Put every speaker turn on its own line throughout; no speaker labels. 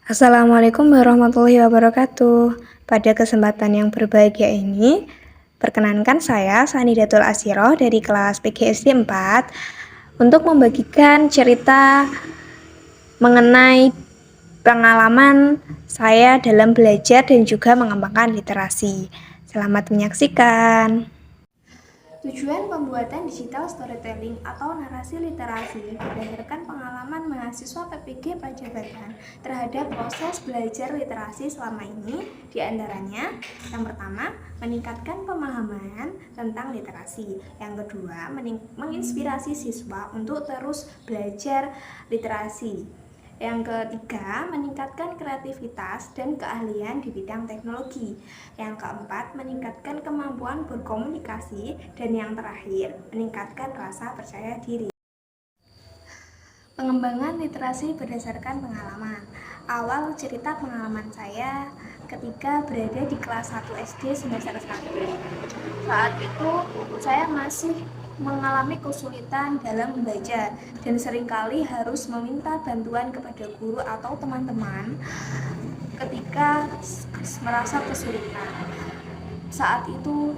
Assalamualaikum warahmatullahi wabarakatuh. Pada kesempatan yang berbahagia ini, perkenankan saya Sanidatul Ashiroh dari kelas PGSD 4 untuk membagikan cerita mengenai pengalaman saya dalam belajar dan juga mengembangkan literasi. Selamat menyaksikan. Tujuan pembuatan digital storytelling atau narasi literasi berdasarkan pengalaman mahasiswa PPG Pajabatan terhadap proses belajar literasi selama ini, diantaranya yang pertama, meningkatkan pemahaman tentang literasi. Yang kedua, menginspirasi siswa untuk terus belajar literasi. Yang ketiga, meningkatkan kreativitas dan keahlian di bidang teknologi. Yang keempat, meningkatkan kemampuan berkomunikasi. Dan yang terakhir, meningkatkan rasa percaya diri. Pengembangan literasi berdasarkan pengalaman. Awal cerita pengalaman saya ketika berada di kelas 1 SD semester 1. Saat itu saya masih mengalami kesulitan dalam membaca dan seringkali harus meminta bantuan kepada guru atau teman-teman ketika merasa kesulitan. Saat itu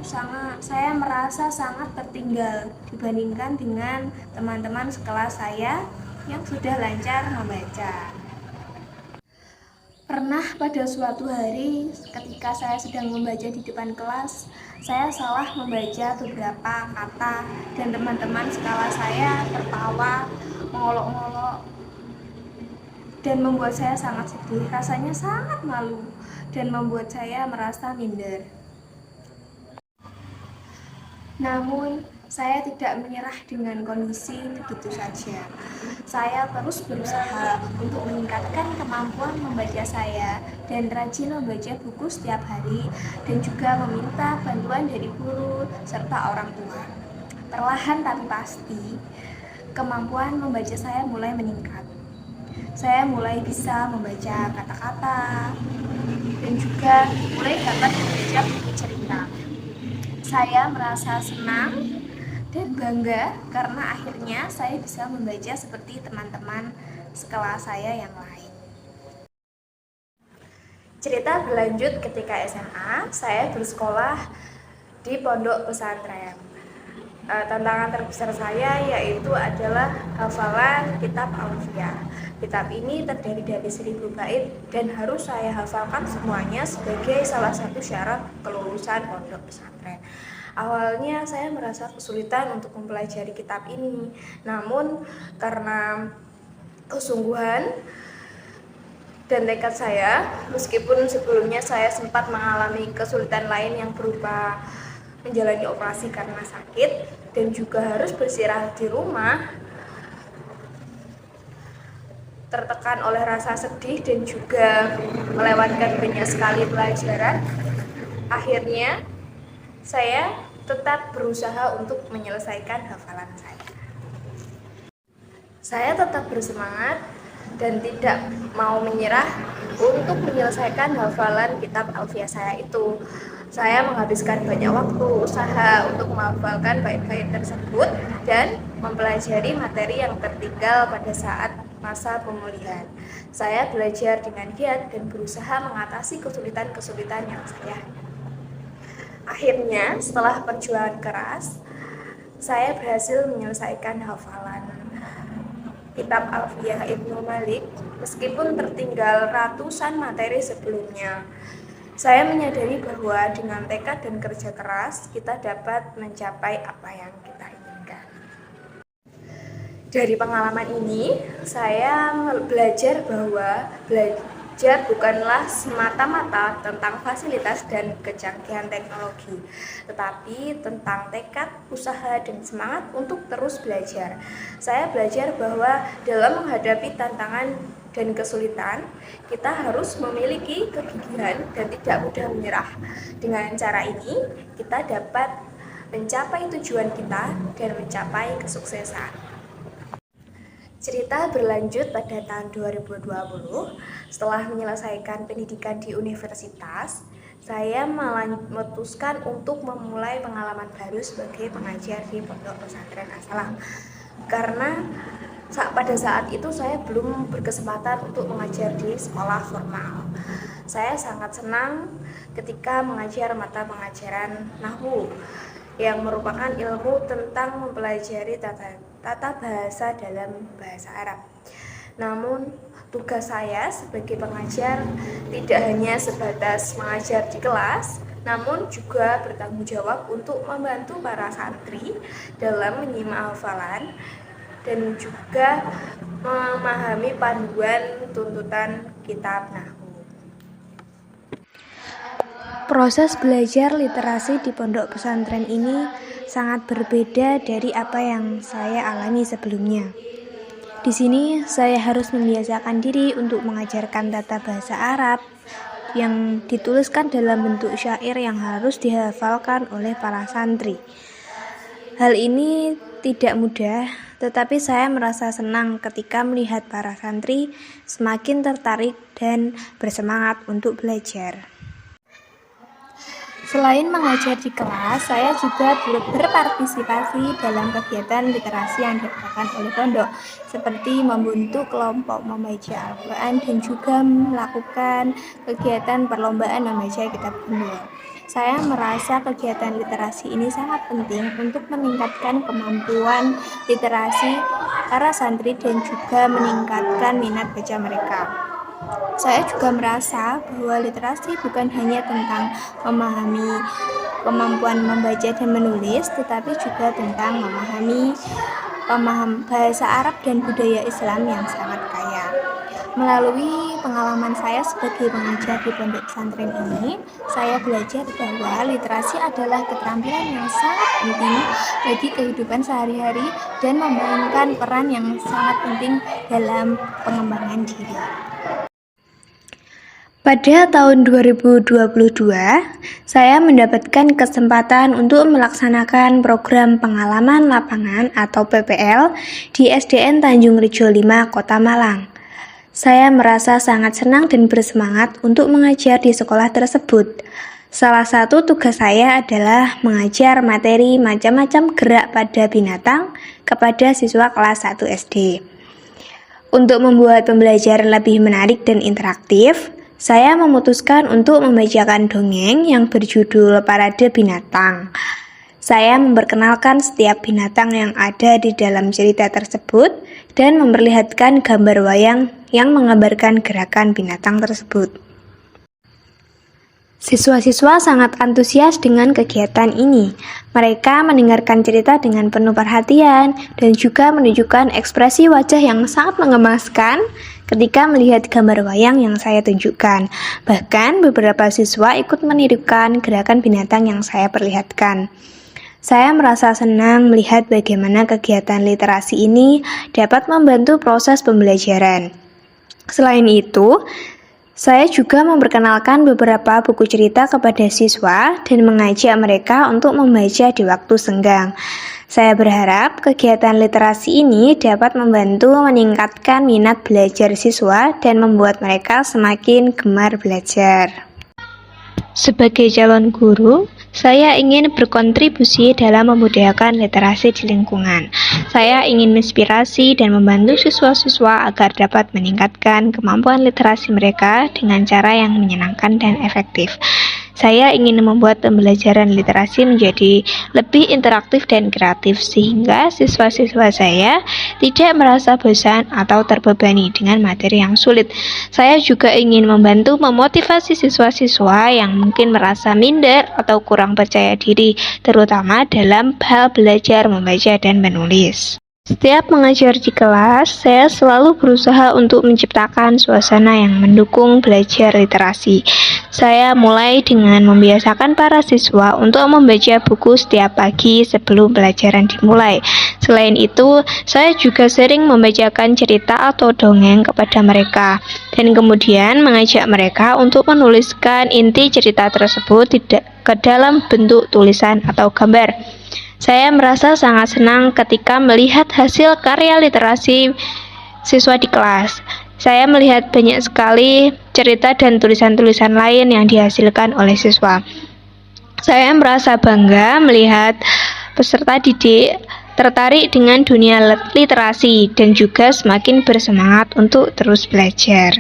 saya merasa sangat tertinggal dibandingkan dengan teman-teman sekelas saya yang sudah lancar membaca. Pernah pada suatu hari ketika saya sedang membaca di depan kelas, saya salah membaca beberapa kata dan teman-teman sekelas saya tertawa, mengolok-olok dan membuat saya sangat sedih. Rasanya sangat malu dan membuat saya merasa minder. Namun, saya tidak menyerah dengan kondisi begitu saja. Saya terus berusaha untuk meningkatkan kemampuan membaca saya dan rajin membaca buku setiap hari dan juga meminta bantuan dari guru serta orang tua. Perlahan tapi pasti, kemampuan membaca saya mulai meningkat. Saya mulai bisa membaca kata-kata dan juga mulai dapat membaca buku cerita. Saya merasa senang dan bangga karena akhirnya saya bisa membaca seperti teman-teman sekelas saya yang lain. Cerita berlanjut ketika SMA, saya bersekolah di pondok pesantren. Tantangan terbesar saya yaitu adalah hafalan kitab Alfiyah. Kitab ini terdiri dari 1000 bait dan harus saya hafalkan semuanya sebagai salah satu syarat kelulusan pondok pesantren. Awalnya saya merasa kesulitan untuk mempelajari kitab ini, namun karena kesungguhan dan tekad saya, meskipun sebelumnya saya sempat mengalami kesulitan lain yang berupa menjalani operasi karena sakit dan juga harus beristirahat di rumah, tertekan oleh rasa sedih dan juga melewatkan banyak sekali pelajaran, akhirnya saya tetap berusaha untuk menyelesaikan hafalan saya. Saya tetap bersemangat dan tidak mau menyerah untuk menyelesaikan hafalan kitab Alfiyah saya itu. Saya menghabiskan banyak waktu usaha untuk menghafalkan bait-bait tersebut dan mempelajari materi yang tertinggal pada saat masa pemulihan. Saya belajar dengan giat dan berusaha mengatasi kesulitan-kesulitan yang saya. Akhirnya, setelah perjuangan keras, saya berhasil menyelesaikan hafalan kitab Alfiyah Ibnu Malik meskipun tertinggal ratusan materi sebelumnya. Saya menyadari bahwa dengan tekad dan kerja keras kita dapat mencapai apa yang kita inginkan. Dari pengalaman ini, saya belajar bahwa belajar bukanlah semata-mata tentang fasilitas dan kecanggihan teknologi, tetapi tentang tekad, usaha, dan semangat untuk terus belajar. Saya belajar bahwa dalam menghadapi tantangan dan kesulitan, kita harus memiliki kegigihan dan tidak mudah menyerah. Dengan cara ini, kita dapat mencapai tujuan kita dan mencapai kesuksesan. Cerita berlanjut pada tahun 2020, setelah menyelesaikan pendidikan di universitas, saya memutuskan untuk memulai pengalaman baru sebagai pengajar di Pondok Pesantren As-Salam. Karena Pada saat itu saya belum berkesempatan untuk mengajar di sekolah formal. Saya sangat senang ketika mengajar mata pengajaran Nahwu yang merupakan ilmu tentang mempelajari tata bahasa dalam bahasa Arab. Namun, tugas saya sebagai pengajar tidak hanya sebatas mengajar di kelas, namun juga bertanggung jawab untuk membantu para santri dalam menyimak hafalan dan juga memahami panduan tuntutan kitab Nahwu. Proses belajar literasi di pondok pesantren ini sangat berbeda dari apa yang saya alami sebelumnya. Di sini saya harus membiasakan diri untuk mengajarkan tata bahasa Arab yang dituliskan dalam bentuk syair yang harus dihafalkan oleh para santri. Hal ini tidak mudah, tetapi saya merasa senang ketika melihat para santri semakin tertarik dan bersemangat untuk belajar. Selain mengajar di kelas, saya juga berpartisipasi dalam kegiatan literasi yang dilakukan oleh pondok, seperti membentuk kelompok membaca Al-Quran dan juga melakukan kegiatan perlombaan membaca kitab Gundul. Saya merasa kegiatan literasi ini sangat penting untuk meningkatkan kemampuan literasi para santri dan juga meningkatkan minat baca mereka. Saya juga merasa bahwa literasi bukan hanya tentang memahami kemampuan membaca dan menulis, tetapi juga tentang memahami bahasa Arab dan budaya Islam yang sangat kaya. Melalui pengalaman saya sebagai pengajar di pondok pesantren ini, saya belajar bahwa literasi adalah keterampilan yang sangat penting bagi kehidupan sehari-hari dan memainkan peran yang sangat penting dalam pengembangan diri. Pada tahun 2022, saya mendapatkan kesempatan untuk melaksanakan program pengalaman lapangan atau PPL di SDN Tanjung Rejo 5, Kota Malang. Saya merasa sangat senang dan bersemangat untuk mengajar di sekolah tersebut. Salah satu tugas saya adalah mengajar materi macam-macam gerak pada binatang kepada siswa kelas 1 SD. Untuk membuat pembelajaran lebih menarik dan interaktif, saya memutuskan untuk membacakan dongeng yang berjudul Parade Binatang. Saya memperkenalkan setiap binatang yang ada di dalam cerita tersebut dan memperlihatkan gambar wayang yang menggambarkan gerakan binatang tersebut. Siswa-siswa sangat antusias dengan kegiatan ini. Mereka mendengarkan cerita dengan penuh perhatian dan juga menunjukkan ekspresi wajah yang sangat mengemaskan ketika melihat gambar wayang yang saya tunjukkan. Bahkan beberapa siswa ikut menirukan gerakan binatang yang saya perlihatkan. Saya merasa senang melihat bagaimana kegiatan literasi ini dapat membantu proses pembelajaran. Selain itu, saya juga memperkenalkan beberapa buku cerita kepada siswa dan mengajak mereka untuk membaca di waktu senggang. Saya berharap kegiatan literasi ini dapat membantu meningkatkan minat belajar siswa dan membuat mereka semakin gemar belajar. Sebagai calon guru, saya ingin berkontribusi dalam memudahkan literasi di lingkungan. Saya ingin menginspirasi dan membantu siswa-siswa agar dapat meningkatkan kemampuan literasi mereka dengan cara yang menyenangkan dan efektif. Saya ingin membuat pembelajaran literasi menjadi lebih interaktif dan kreatif sehingga siswa-siswa saya tidak merasa bosan atau terbebani dengan materi yang sulit. Saya juga ingin membantu memotivasi siswa-siswa yang mungkin merasa minder atau kurang percaya diri, terutama dalam hal belajar membaca dan menulis. Setiap mengajar di kelas, saya selalu berusaha untuk menciptakan suasana yang mendukung belajar literasi. Saya mulai dengan membiasakan para siswa untuk membaca buku setiap pagi sebelum pelajaran dimulai. Selain itu, saya juga sering membacakan cerita atau dongeng kepada mereka, dan kemudian mengajak mereka untuk menuliskan inti cerita tersebut ke dalam bentuk tulisan atau gambar. Saya merasa sangat senang ketika melihat hasil karya literasi siswa di kelas. Saya melihat banyak sekali cerita dan tulisan-tulisan lain yang dihasilkan oleh siswa. Saya merasa bangga melihat peserta didik tertarik dengan dunia literasi dan juga semakin bersemangat untuk terus belajar.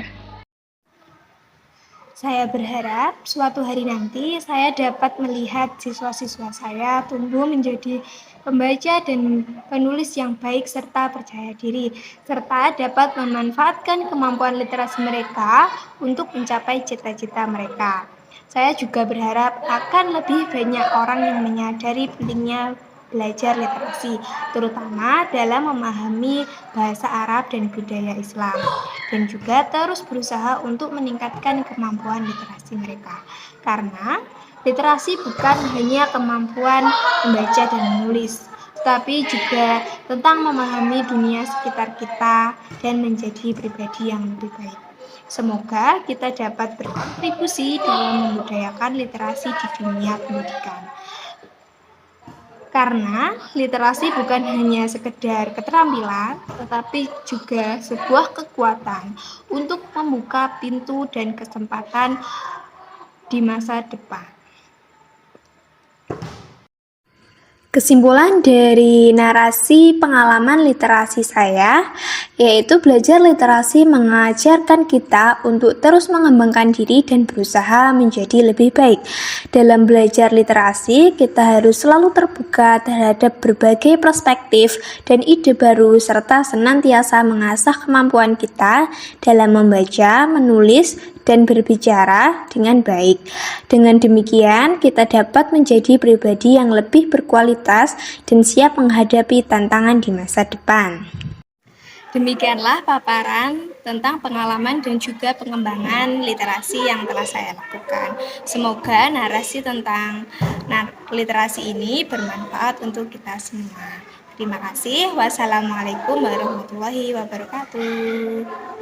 Saya berharap suatu hari nanti saya dapat melihat siswa-siswa saya tumbuh menjadi pembaca dan penulis yang baik serta percaya diri, serta dapat memanfaatkan kemampuan literasi mereka untuk mencapai cita-cita mereka. Saya juga berharap akan lebih banyak orang yang menyadari pentingnya belajar literasi, terutama dalam memahami bahasa Arab dan budaya Islam, dan juga terus berusaha untuk meningkatkan kemampuan literasi mereka. Karena literasi bukan hanya kemampuan membaca dan menulis, tetapi juga tentang memahami dunia sekitar kita dan menjadi pribadi yang lebih baik. Semoga kita dapat berkontribusi dalam membudayakan literasi di dunia pendidikan. Karena literasi bukan hanya sekedar keterampilan, tetapi juga sebuah kekuatan untuk membuka pintu dan kesempatan di masa depan. Kesimpulan dari narasi pengalaman literasi saya, yaitu belajar literasi mengajarkan kita untuk terus mengembangkan diri dan berusaha menjadi lebih baik. Dalam belajar literasi, kita harus selalu terbuka terhadap berbagai perspektif dan ide baru, serta senantiasa mengasah kemampuan kita dalam membaca, menulis, dan berbicara dengan baik. Dengan demikian, kita dapat menjadi pribadi yang lebih berkualitas dan siap menghadapi tantangan di masa depan. Demikianlah paparan tentang pengalaman dan juga pengembangan literasi yang telah saya lakukan. Semoga narasi tentang literasi ini bermanfaat untuk kita semua. Terima kasih. Wassalamualaikum warahmatullahi wabarakatuh.